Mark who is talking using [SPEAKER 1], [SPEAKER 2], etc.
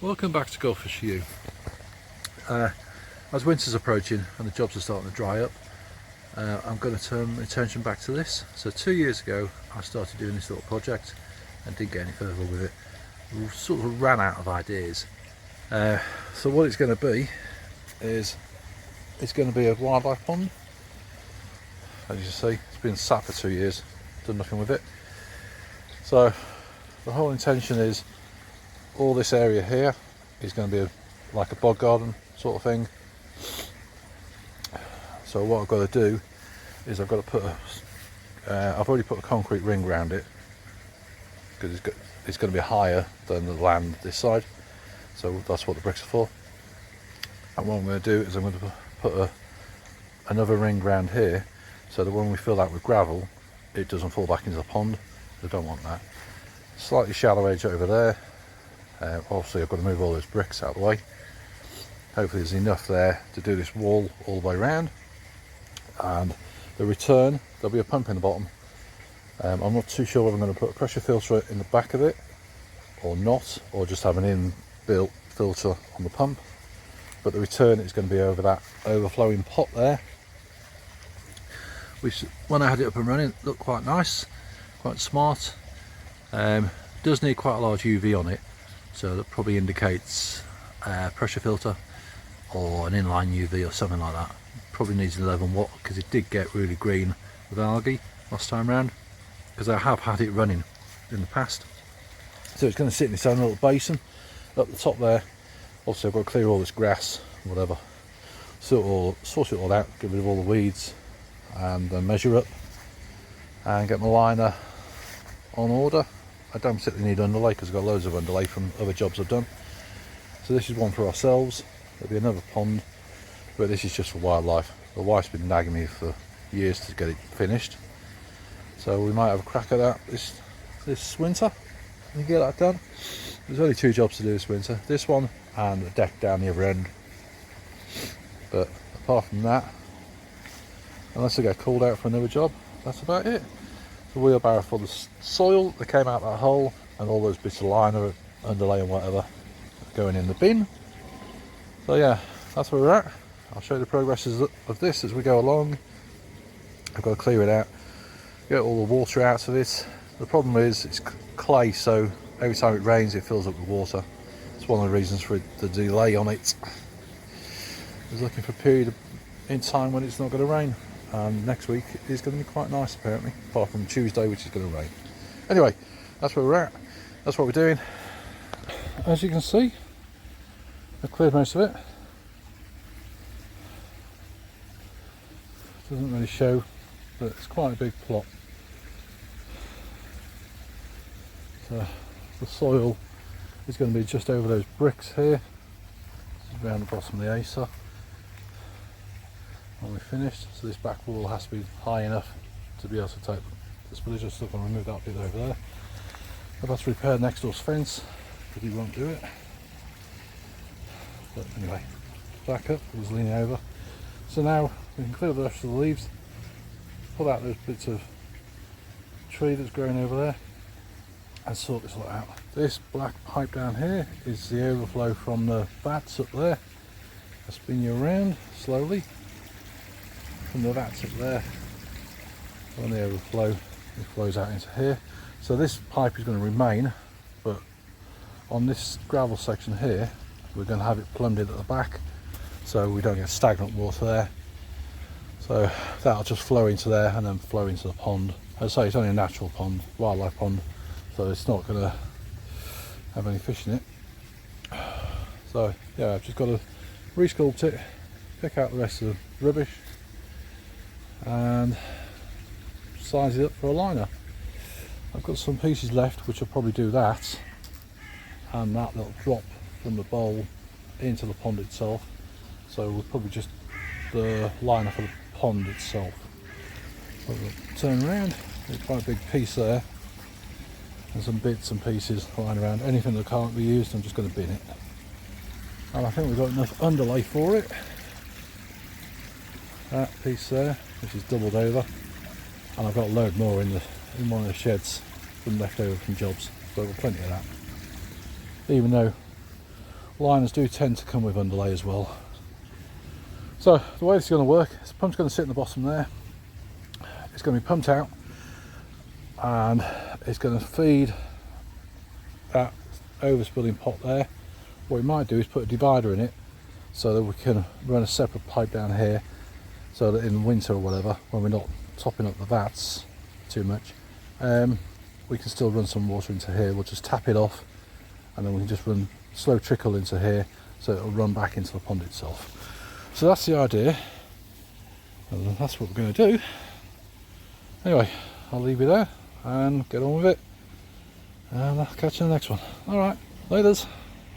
[SPEAKER 1] Welcome back to Goldfish for You. As winter's approaching and the jobs are starting to dry up, I'm going to turn my attention back to this. So 2 years ago I started doing this little project and didn't get any further with it. We sort of ran out of ideas. So what it's going to be is it's going to be a wildlife pond. As you see, it's been sat for 2 years, done nothing with it. So the whole intention is all this area here is going to be like a bog garden sort of thing. So what I've got to do is I've got to put I've already put a concrete ring around it because it's going to be higher than the land this side, so that's what the bricks are for. And what I'm going to do is I'm going to put another ring around here so that when we fill that with gravel it doesn't fall back into the pond. I don't want that. Slightly shallow edge over there. Obviously I've got to move all those bricks out of the way. Hopefully there's enough there to do this wall all the way around. And the return, there'll be a pump in the bottom. I'm not too sure whether I'm going to put a pressure filter in the back of it or not, or just have an inbuilt filter on the pump. But the return is going to be over that overflowing pot there, which when I had it up and running looked quite nice, quite smart. Does need quite a large UV on it, so that probably indicates pressure filter or an inline UV or something like that. Probably needs 11 watt because it did get really green with algae last time round, because I have had it running in the past. So it's going to sit in its own little basin up the top there. Also I've got to clear all this grass, whatever, sort it all out, get rid of all the weeds, and measure up and get my liner on order. I don't particularly need underlay because I've got loads of underlay from other jobs I've done. So this is one for ourselves. There'll be another pond, but this is just for wildlife. The wife's been nagging me for years to get it finished, so we might have a crack at that this winter and get that done. There's only 2 jobs to do this winter, this one and a deck down the other end. But apart from that, unless I get called out for another job, that's about it. The wheelbarrow for the soil that came out that hole, and all those bits of liner, underlay and whatever going in the bin. So yeah, that's where we're at. I'll show you the progress of this as we go along. I've got to clear it out, get all the water out of it. The problem is it's clay, so every time it rains it fills up with water. It's one of the reasons for the delay on it. I was looking for a period in time when it's not going to rain. Next week is going to be quite nice apparently, apart from Tuesday, which is going to rain. Anyway, that's where we're at, that's what we're doing. As you can see, I've cleared most of it. Doesn't really show, but it's quite a big plot. So the soil is going to be just over those bricks here, around the bottom of the Acer. When we're finished, so this back wall has to be high enough to be able to take the spillage stuff and remove that bit over there. I've had to repair next door's fence because he won't do it. But anyway, back up, I was leaning over. So now we can clear the rest of the leaves, pull out those bits of tree that's growing over there, and sort this lot out. This black pipe down here is the overflow from the vats up there. I'll spin you around slowly. From the vats up there, on the overflow, it flows out into here. So this pipe is going to remain, but on this gravel section here we're going to have it plumbed in at the back so we don't get stagnant water there. So that'll just flow into there and then flow into the pond. As I say, it's only a natural pond, wildlife pond, so it's not going to have any fish in it. So yeah, I've just got to re-sculpt it, pick out the rest of the rubbish and size it up for a liner. I've got some pieces left which I'll probably do that, and that little drop from the bowl into the pond itself, so we'll probably just the liner for the pond itself. So we'll turn around, there's quite a big piece there and some bits and pieces lying around. Anything that can't be used I'm just going to bin it, and I think we've got enough underlay for it. That piece there, which is doubled over, and I've got a load more in one of the sheds from left over from jobs, so I've got plenty of that. Even though liners do tend to come with underlay as well. So the way this is going to work, this pump's going to sit in the bottom there. It's going to be pumped out and it's going to feed that overspilling pot there. What we might do is put a divider in it so that we can run a separate pipe down here, so that in winter or whatever, when we're not topping up the vats too much, we can still run some water into here. We'll just tap it off and then we can just run slow trickle into here, so it'll run back into the pond itself. So that's the idea, and that's what we're going to do. Anyway, I'll leave you there and get on with it, and I'll catch you in the next one. Alright, laters.